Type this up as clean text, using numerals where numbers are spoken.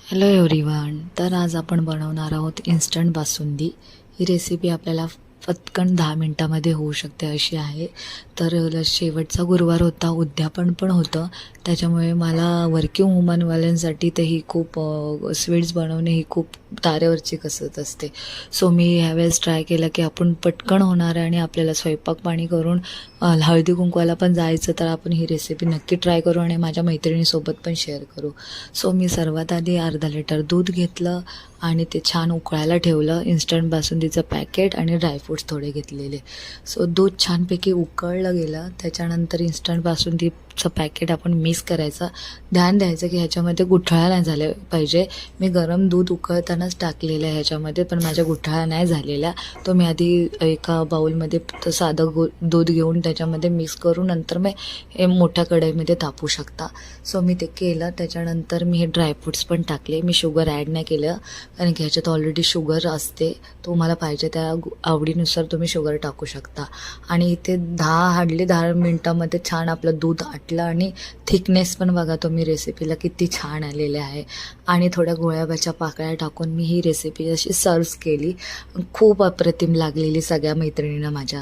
Hello everyone. तर आज आपण बनवणार आहोत इन्स्टंट बासुंदी. ही रेसिपी आपल्याला पटकन 10 मिनटामध्ये होऊ शकते अशी आहे. तर शेवटचा गुरुवार होता, उद्यापन पण होतं, त्याच्यामुळे मला वर्किंग वुमनवाल्यांसाठी तर ही खूप स्वीट्स बनवणे ही खूप तारेवरची कसरत असते. सो मी ह्यावेळेस ट्राय केलं की आपण पटकन होणार आहे आणि आपल्याला स्वयंपाक पाणी करून हळदी कुंकवाला पण जायचं, तर आपण ही रेसिपी नक्की ट्राय करू आणि माझ्या मैत्रिणीसोबत पण शेअर करू. सो मी सर्वात आधी अर्धा लिटर दूध घेतलं आणि ते छान उकळायला ठेवलं. इन्स्टंट बासुंदीचं पॅकेट आणि ड्रायफ्रूट्स थोडे घेतलेले. सो दूध छानपैकी उकळलं गेलं, त्याच्यानंतर इन्स्टंट बासुंदीचं पॅकेट आपण मिक्स करायचं. ध्यान द्यायचं की ह्याच्यामध्ये गुठळ्या नाही झाल्या पाहिजे. मी गरम दूध उकळतानाच टाकलेलं आहे ह्याच्यामध्ये, पण माझ्या गुठळ्या नाही झालेल्या. तो मी आधी एका बाउलमध्ये साधं दूध घेऊन त्याच्यामध्ये मिक्स करून नंतर मी हे मोठ्या कढईमध्ये तापू शकता. सो मी ते केलं. त्याच्यानंतर मी हे ड्रायफ्रूट्स पण टाकले. मी शुगर ॲड नाही केलं कारण की ह्याच्यात ऑलरेडी शुगर असते. तुम्हाला पाहिजे त्या आवडीनुसार तुम्ही शुगर टाकू शकता. आणि इथे हार्डली 10 मिनटामध्ये छान आपलं दूध आटलं आणि थिकनेस पण बघा तुम्ही रेसिपीला किती छान आलेले आहे. आणि थोड्या गुळाबाच्या पाकळ्या टाकून मी ही रेसिपी अशी सर्व्ह केली. खूप अप्रतिम लागलेली सगळ्या मैत्रिणींना माझ्या.